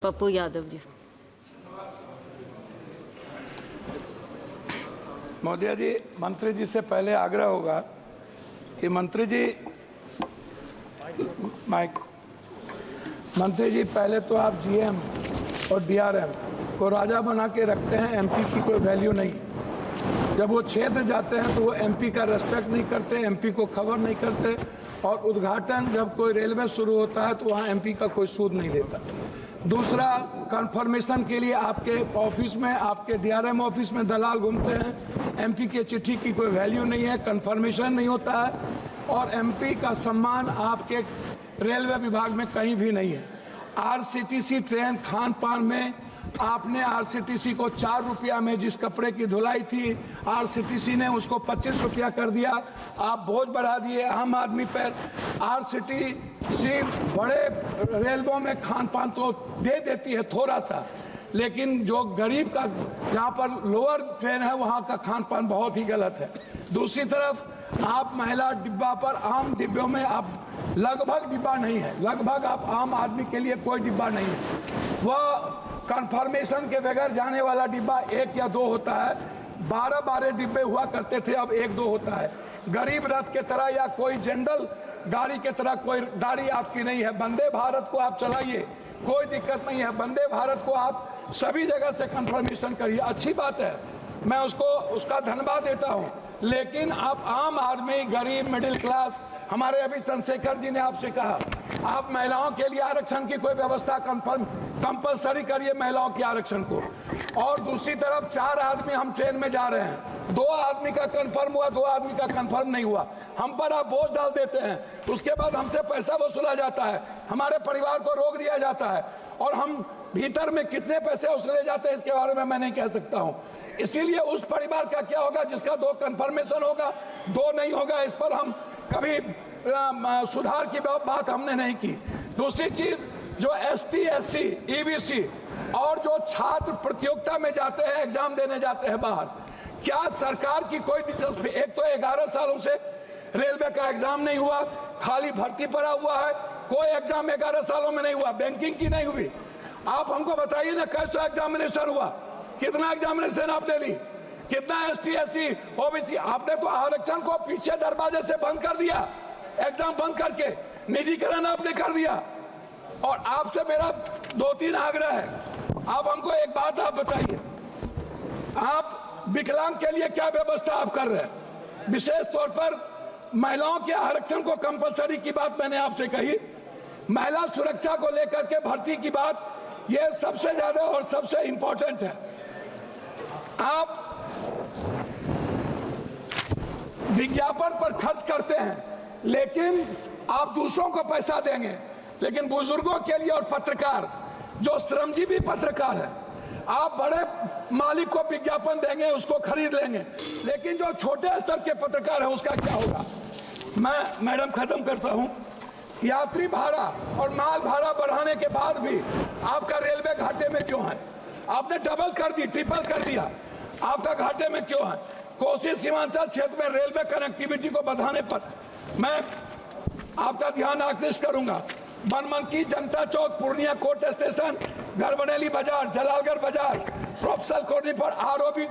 पप्पू यादव जी। महोदय जी, मंत्री जी से पहले आग्रह होगा कि मंत्री जी पहले तो आप जीएम और डीआरएम को राजा बना के रखते हैं, एमपी की कोई वैल्यू नहीं। जब वो क्षेत्र जाते हैं तो वो एमपी का रेस्पेक्ट नहीं करते, एमपी को खबर नहीं करते, और उद्घाटन जब कोई रेलवे शुरू होता है तो वहाँ एमपी का कोई सूद नहीं लेता। दूसरा, कंफर्मेशन के लिए आपके ऑफिस में, आपके डीआरएम ऑफिस में दलाल घूमते हैं। एमपी के चिट्ठी की कोई वैल्यू नहीं है, कंफर्मेशन नहीं होता है, और एमपी का सम्मान आपके रेलवे विभाग में कहीं भी नहीं है। आरसीटीसी ट्रेन खान पान में आपने आरसीटीसी को 4 रुपया में जिस कपड़े की धुलाई थी, आरसीटीसी ने उसको 25 रुपया कर दिया। आप बोझ बढ़ा दिए आम आदमी पर। आरसीटीसी बड़े रेलवों में खान पान तो दे देती है थोड़ा सा, लेकिन जो गरीब का जहाँ पर लोअर ट्रेन है वहाँ का खान पान बहुत ही गलत है। दूसरी तरफ आप महिला डिब्बा पर, आम डिब्बों में आप लगभग डिब्बा नहीं है, लगभग आप आम आदमी के लिए कोई डिब्बा नहीं है। वह कंफर्मेशन के बगैर जाने वाला डिब्बा 1 या 2 होता है। 12 डिब्बे हुआ करते थे, अब 1-2 होता है। गरीब रथ के तरह या कोई जनरल गाड़ी के तरह कोई गाड़ी आपकी नहीं है। वंदे भारत को आप चलाइए, कोई दिक्कत नहीं है। वंदे भारत को आप सभी जगह से कंफर्मेशन करिए, अच्छी बात है, मैं उसका धन्यवाद देता हूं। लेकिन आप आम आदमी, गरीब, मिडिल क्लास, हमारे अभी चंद्रशेखर जी ने आपसे कहा आप महिलाओं के लिए आरक्षण की कोई व्यवस्था कंपलसरी करिए, महिलाओं के आरक्षण को। और दूसरी तरफ 4 आदमी हम ट्रेन में जा रहे हैं, 2 आदमी का कंफर्म हुआ, 2 आदमी का कंफर्म नहीं हुआ, हम पर आप बोझ डाल देते हैं। उसके बाद हमसे पैसा वसूला जाता है, हमारे परिवार को रोक दिया जाता है, और हम भीतर में कितने पैसे वसूले जाते हैं इसके बारे में मैं नहीं कह सकता हूं। इसीलिए उस परिवार का क्या होगा जिसका 2 कंफर्मेशन होगा, 2 नहीं होगा, इस पर हम कभी सुधार की बात हमने नहीं की। दूसरी चीज, जो एसटी, एससी, ईबीसी और जो छात्र प्रतियोगिता में जाते हैं, एग्जाम देने जाते हैं बाहर, क्या सरकार की कोई दिलचस्पी? एक तो 11 सालों से रेलवे का एग्जाम नहीं हुआ, खाली भर्ती पड़ा हुआ है, कोई एग्जाम 11 सालों में नहीं हुआ, बैंकिंग की नहीं हुई। आप हमको बताइए ना कैसा एग्जामिनेशन हुआ, कितना एग्जामिनेशन आपने ली, कितना एसटी, एससी, ओबीसी? आपने तो आरक्षण को पीछे दरवाजे से बंद कर दिया, एग्जाम बंद करके निजीकरण आपने कर दिया। और आपसे मेरा 2-3 आग्रह है, आप हमको एक बात आप बताइए, आप विकलांग के लिए क्या व्यवस्था आप कर रहे हैं? विशेष तौर पर महिलाओं के आरक्षण को कंपलसरी की बात मैंने आपसे कही, महिला सुरक्षा को लेकर के भर्ती की बात, ये सबसे ज्यादा और सबसे इंपॉर्टेंट है। आप विज्ञापन पर खर्च करते हैं, लेकिन आप दूसरों को पैसा देंगे, लेकिन बुजुर्गों के लिए और पत्रकार, जो श्रमजीवी पत्रकार है, आप बड़े मालिक को विज्ञापन देंगे, उसको खरीद लेंगे, लेकिन जो छोटे स्तर के पत्रकार हैं उसका क्या होगा? मैं मैडम खत्म करता हूं। यात्री भाड़ा और माल भाड़ा बढ़ाने के बाद भी आपका रेलवे घाटे में क्यों है? आपने डबल कर दी, ट्रिपल कर दिया, आपका घाटे में क्यों है? कोसी सीमांचल क्षेत्र में रेलवे कनेक्टिविटी को बढ़ाने पर मैं आपका ध्यान आकृष्ट करूंगा। बनमनकी, जनता चौक, पूर्णिया कोर्ट स्टेशन, गढ़बरेली बाजार, जलालगढ़ बाजार, प्रोफेसर कॉलोनी पर आरओबी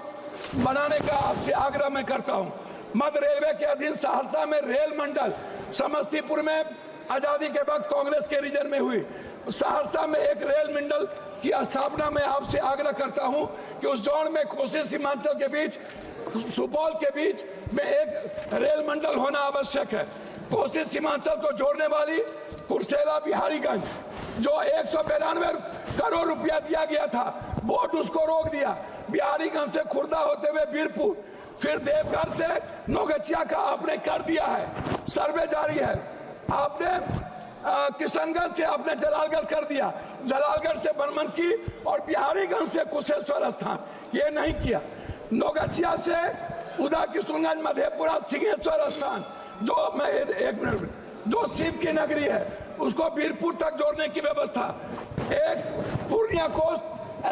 बनाने का आपसे आग्रह मैं करता हूं। मध्य रेलवे के अधीन सहरसा में रेल मंडल, समस्तीपुर में आजादी के वक्त कांग्रेस के रीजन में हुई, सहरसा में एक रेल मंडल की स्थापना में आपसे आग्रह करता हूं कि उस जोन में कोसी सीमांचल के बीच, सुपौल के बीच में एक रेल मंडल होना आवश्यक है। कोसी सीमांचल को जोड़ने वाली कुर्सेला बिहारीगंज, जो 192 करोड़ रुपया दिया गया था, बोर्ड उसको रोक दिया। बिहारीगंज से खुर्दा होते हुए बीरपुर, फिर देवघर से नौगछिया का आपने कर दिया है, सर्वे जारी है। आपने किशनगंज से आपने जलालगढ़ कर दिया, जलालगढ़ से बनमनकी और बिहारीगंज से कुशेश्वर स्थान, ये नहीं किया। नौगछिया से उदा किशनगंज, मधेपुरा, सिंहेश्वर स्थान, जो मैं एक मिनट, जो शिव की नगरी है, उसको बीरपुर तक जोड़ने की व्यवस्था। एक पूर्णिया कोस्ट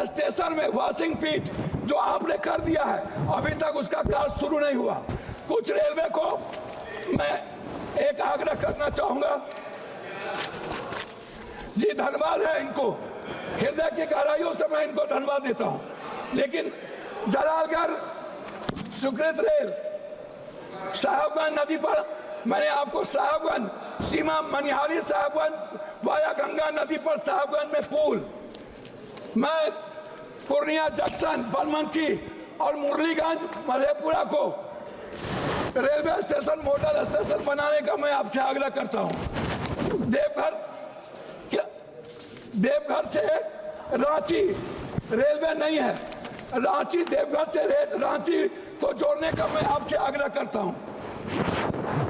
स्टेशन में वॉशिंग पीट जो आपने कर दिया है, अभी तक उसका कार्य शुरू नहीं हुआ। कुछ रेलवे को मैं एक आग्रह करना चाहूंगा जी, धन्यवाद है इनको, हृदय की गहराइयों से मैं इनको धन्यवाद देता हूं। लेकिन जलालगढ़ सुकृत रेल साहेबगंज नदी पर मैंने आपको साहेबगंज सीमा मनिहारी साहेबगंज वाया गंगा नदी पर साहेबगंज में पुल, मैं पूर्णिया जंक्शन बनमनखी और मुरलीगंज मधेपुरा को रेलवे स्टेशन मॉडल स्टेशन बनाने का मैं आपसे आग्रह करता हूं। देवघर से रांची रेलवे नहीं है, रांची देवघर से रांची को जोड़ने का मैं आपसे आग्रह करता हूं।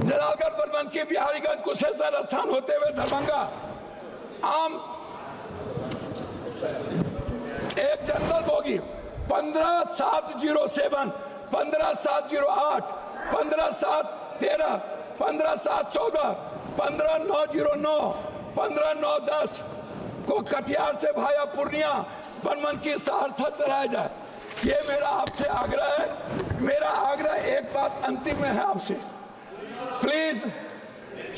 जलालगढ़ बनमनखी बिहारीगंज कुशेश्वर स्थान होते हुए दरभंगा आम एक जनरल बोगी 15707, 15708, 15713, 15714, 15909, 15910 को कटिहार से भाया पूर्णिया बनमनखी सहरसा चलाया जाए। ये मेरा आपसे आग्रह है। मेरा आग्रह एक बात अंतिम में है आपसे, प्लीज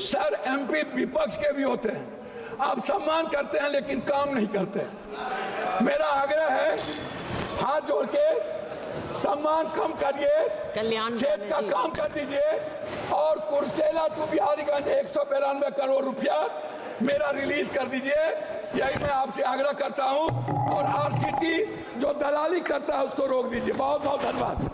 सर, एमपी विपक्ष के भी होते हैं, आप सम्मान करते हैं लेकिन काम नहीं करते। मेरा आग्रह है, हाथ जोड़ के सम्मान कम करिए, क्षेत्र का काम कर दीजिए और कुर्सेला टू बिहारीगंज 192 करोड़ रुपया मेरा रिलीज कर दीजिए। यही मैं आपसे आग्रह करता हूं और आरसीटी जो दलाली करता है उसको रोक दीजिए। बहुत बहुत धन्यवाद।